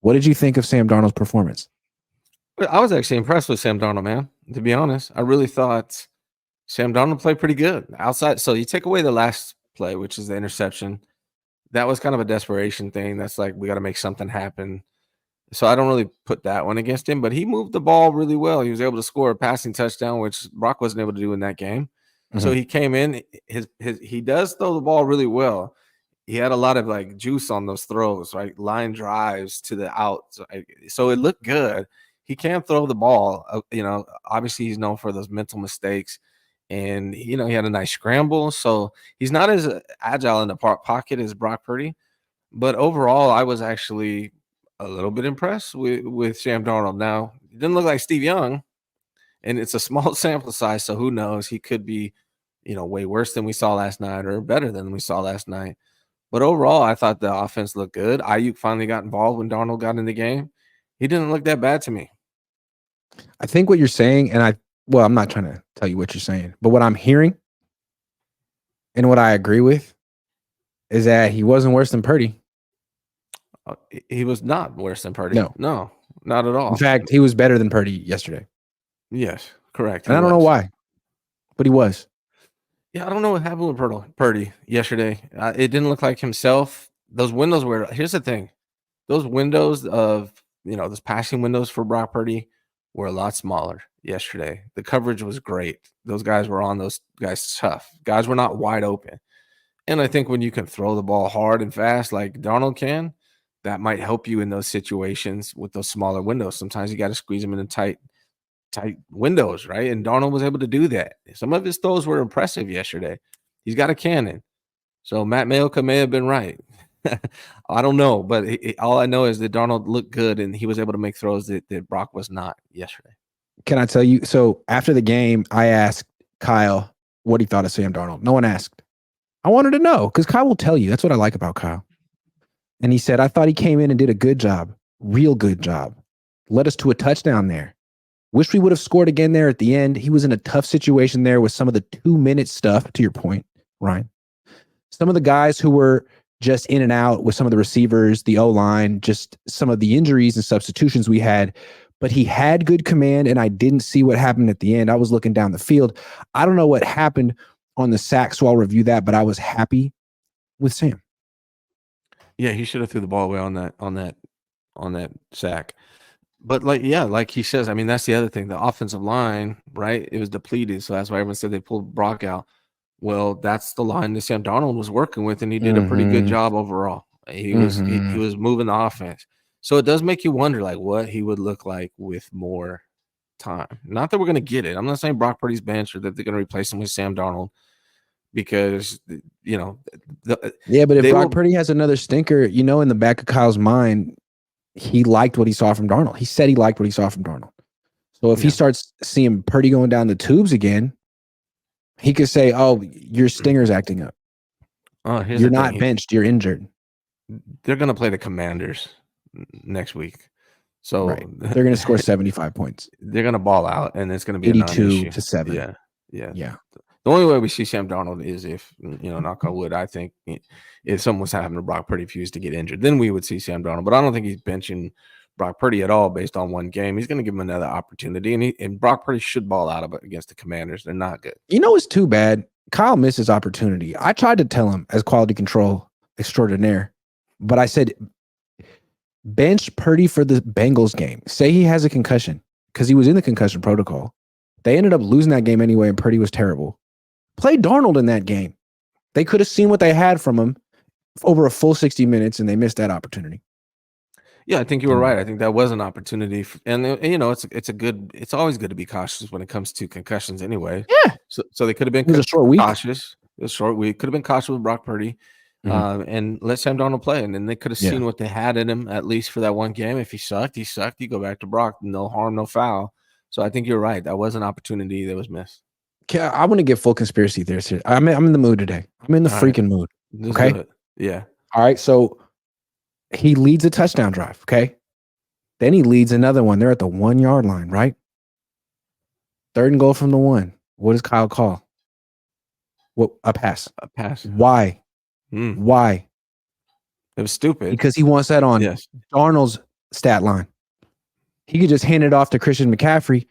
What did you think of Sam Darnold's performance? But I was actually impressed with Sam Darnold, man. To be honest, I really thought Sam Darnold played pretty good outside. So you take away the last play, which is the interception. That was kind of a desperation thing. That's like we got to make something happen. So I don't really put that one against him, but he moved the ball really well. He was able to score a passing touchdown, which Brock wasn't able to do in that game. So Mhm. he came in. He does throw the ball really well. He had a lot of like juice on those throws, right? Line drives to the outs. So it looked good. He can throw the ball. Obviously he's known for those mental mistakes, and he had a nice scramble. So he's not as agile in the pocket as Brock Purdy, but overall, I was actually a little bit impressed with Sam Darnold. Now, it didn't look like Steve Young, and it's a small sample size, so who knows? He could be, way worse than we saw last night or better than we saw last night. But overall, I thought the offense looked good. Ayuk finally got involved when Darnold got in the game. He didn't look that bad to me. I think what you're saying, and I'm not trying to tell you what you're saying, but what I'm hearing and what I agree with is that he wasn't worse than Purdy. He was not worse than Purdy. No. No, not at In all. fact, he was better than Purdy yesterday. Yes, correct. And I don't know why, but he was. Yeah, I don't know what happened with Purdy yesterday. It didn't look like himself. Those windows were. Here's the thing: those windows of those passing windows for Brock Purdy were a lot smaller yesterday. The coverage was great. Those guys were on those guys tough. Guys were not wide open. And I think when you can throw the ball hard and fast like Darnold can, that might help you in those situations with those smaller windows. Sometimes you got to squeeze them in tight windows, right? And Darnold was able to do that. Some of his throws were impressive yesterday. He's got a cannon. So Matt Maiocca may have been right. I don't know, but all I know is that Darnold looked good and he was able to make throws that Brock was not yesterday. Can I tell you? So after the game, I asked Kyle what he thought of Sam Darnold. No one asked. I wanted to know because Kyle will tell you. That's what I like about Kyle. And he said, I thought he came in and did a good job, real good job. Led us to a touchdown there. Wish we would have scored again there at the end. He was in a tough situation there with some of the 2-minute stuff, to your point, Ryan. Some of the guys who were just in and out with some of the receivers, the O-line, just some of the injuries and substitutions we had. But he had good command, and I didn't see what happened at the end. I was looking down the field. I don't know what happened on the sack, so I'll review that, but I was happy with Sam. Yeah, he should have threw the ball away on that sack. But like he says, I mean, that's the other thing. The offensive line, right? It was depleted. So that's why everyone said they pulled Brock out. Well, that's the line that Sam Darnold was working with, and he did a pretty good job overall. He was moving the offense. So it does make you wonder, like, what he would look like with more time. Not that we're going to get it. I'm not saying Brock Purdy's bench or that they're going to replace him with Sam Darnold because, but if Brock Purdy has another stinker, in the back of Kyle's mind, he liked what he saw from Darnold. He said he liked what he saw from Darnold. So if he starts seeing Purdy going down the tubes again, he could say, oh, your stinger's acting up. You're not benched. You're injured. They're going to play the Commanders next week. So they're going to score 75 points. They're going to ball out, and it's going to be 82-7. Yeah. The only way we see Sam Darnold is if, knock on wood, I think if something was happening to Brock Purdy if he was to get injured, then we would see Sam Darnold. But I don't think he's benching Brock Purdy at all based on one game. He's going to give him another opportunity, and Brock Purdy should ball out of it against the Commanders. They're not good. It's too bad. Kyle missed his opportunity. I tried to tell him as quality control extraordinaire, but I said, bench Purdy for the Bengals game. Say he has a concussion because he was in the concussion protocol. They ended up losing that game anyway, and Purdy was terrible. Play Darnold in that game. They could have seen what they had from him over a full 60 minutes, and they missed that opportunity. Yeah, I think you were right. I think that was an opportunity, and it's always good to be cautious when it comes to concussions, anyway. Yeah. So they could have been a short week. Cautious. It was a short week. Could have been cautious with Brock Purdy, and let Sam Darnold play, and then they could have seen what they had in him at least for that one game. If he sucked, he sucked. You go back to Brock. No harm, no foul. So I think you're right. That was an opportunity that was missed. I want to get full conspiracy theories here. I'm in the mood today. I'm in the freaking mood. Okay. Yeah. All right. So he leads a touchdown drive. Okay. Then he leads another one. They're at the 1 yard line, right? 3rd and goal from the 1. What does Kyle call? What? A pass. A pass. Why? Why? It was stupid. Because he wants that on Darnold's stat line. He could just hand it off to Christian McCaffrey.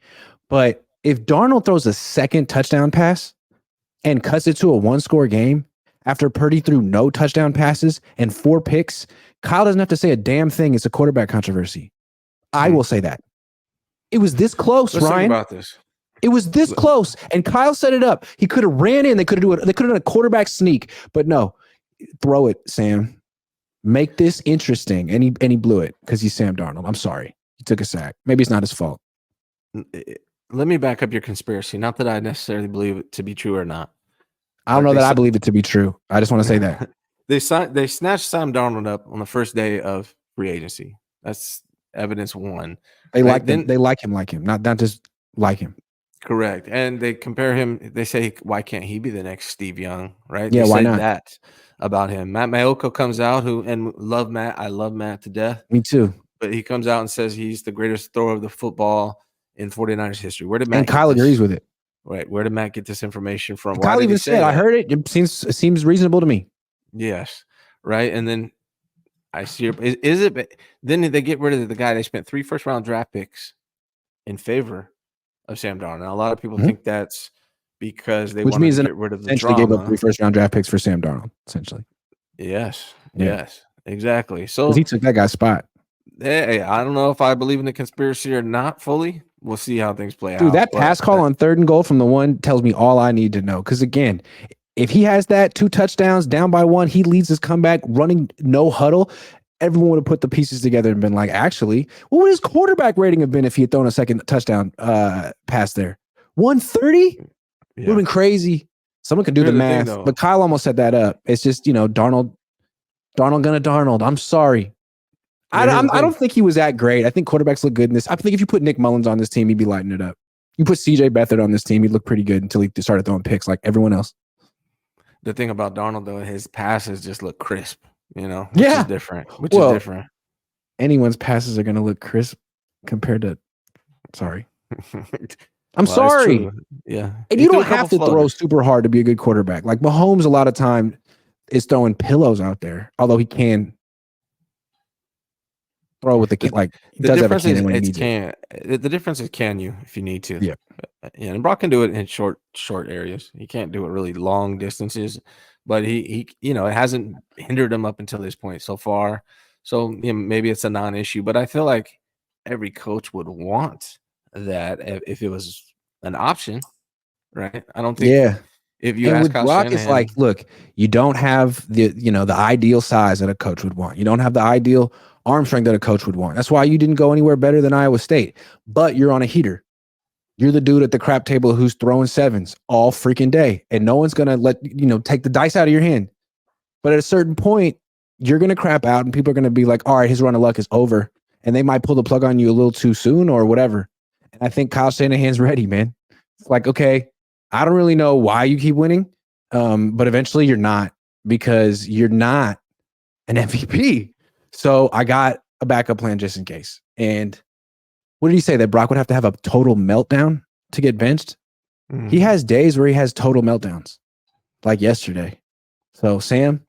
But if Darnold throws a second touchdown pass and cuts it to a one-score game after Purdy threw no touchdown passes and 4 picks, Kyle doesn't have to say a damn thing. It's a quarterback controversy. I will say that. It was this close, Let's Ryan. talk about this. It was this close, and Kyle set it up. He could have ran in. They could have done a quarterback sneak, but no. Throw it, Sam. Make this interesting, and he blew it because he's Sam Darnold. I'm sorry. He took a sack. Maybe it's not his fault. Let me back up your conspiracy. Not that I necessarily believe it to be true or not. I don't know that I believe it to be true. I just want to say that. They snatched Sam Darnold up on the first day of free agency. That's evidence one. They like him. They like him, not just like him. Correct. And they compare him. They say, why can't he be the next Steve Young? Right? Yeah, they why say not? that about him. Matt Mayoko comes out love Matt. I love Matt to death. Me too. But he comes out and says he's the greatest thrower of the football in 49ers history. Where did Matt? And Kyle agrees with it. Right. Where did Matt get this information from? Why Kyle even said, I heard it. It seems reasonable to me. Yes. Right. And then I see is it then they get rid of the guy they spent 3 first-round draft picks in favor of Sam Darnold. Now, a lot of people think that's because they wanted to get rid of the drama. Gave up 3 first-round draft picks for Sam Darnold, essentially. Yes. Yeah. Yes. Exactly. So he took that guy's spot. Hey, I don't know if I believe in the conspiracy or not fully. We'll see how things play out. Dude, that pass call on 3rd and goal from the 1 tells me all I need to know. Because again, if he has that 2 touchdowns down by 1, he leads his comeback running no huddle. Everyone would have put the pieces together and been like, actually, what would his quarterback rating have been if he had thrown a second touchdown pass there? 130? Would have been crazy. Someone could do the math, but Kyle almost set that up. It's just, Darnold gonna Darnold. I'm sorry. I don't think he was that great. I think quarterbacks look good in this. I think if you put Nick Mullins on this team, he'd be lighting it up. You put CJ Beathard on this team, he'd look pretty good until he started throwing picks like everyone else. The thing about Darnold, though, his passes just look crisp, which is different. Is different. Anyone's passes are going to look crisp compared to. Sorry. I'm sorry. Yeah. And you don't have to throw super hard to be a good quarterback. Like Mahomes, a lot of time is throwing pillows out there, although he can throw with the the difference is the difference is can you if you need to. Yeah. And Brock can do it in short areas. He can't do it really long distances, but he it hasn't hindered him up until this point so far. So maybe it's a non-issue, but I feel like every coach would want that if it was an option, right? I don't think. Yeah. If you ask Kyle Brock, Shanahan, it's like, look, you don't have the ideal size that a coach would want. You don't have the ideal arm strength that a coach would want. That's why you didn't go anywhere better than Iowa State. But you're on a heater. You're the dude at the crap table who's throwing 7s all freaking day, and no one's gonna let take the dice out of your hand. But at a certain point, you're gonna crap out, and people are gonna be like, "All right, his run of luck is over," and they might pull the plug on you a little too soon or whatever. And I think Kyle Shanahan's ready, man. It's like, okay, I don't really know why you keep winning, but eventually you're not, because you're not an MVP. So I got a backup plan just in case. And what did he say? That Brock would have to have a total meltdown to get benched? Mm-hmm. He has days where he has total meltdowns, like yesterday. So Sam,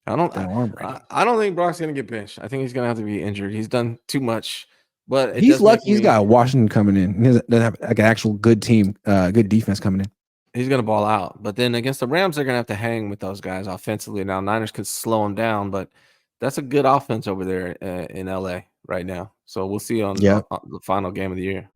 I don't think Brock's gonna get benched. I think he's gonna have to be injured. He's done too much. But he's lucky he's got Washington coming in. He doesn't have like an actual good team, good defense coming in. He's going to ball out. But then against the Rams, they're going to have to hang with those guys offensively. Now, Niners could slow them down, but that's a good offense over there in LA right now. So we'll see on the final game of the year.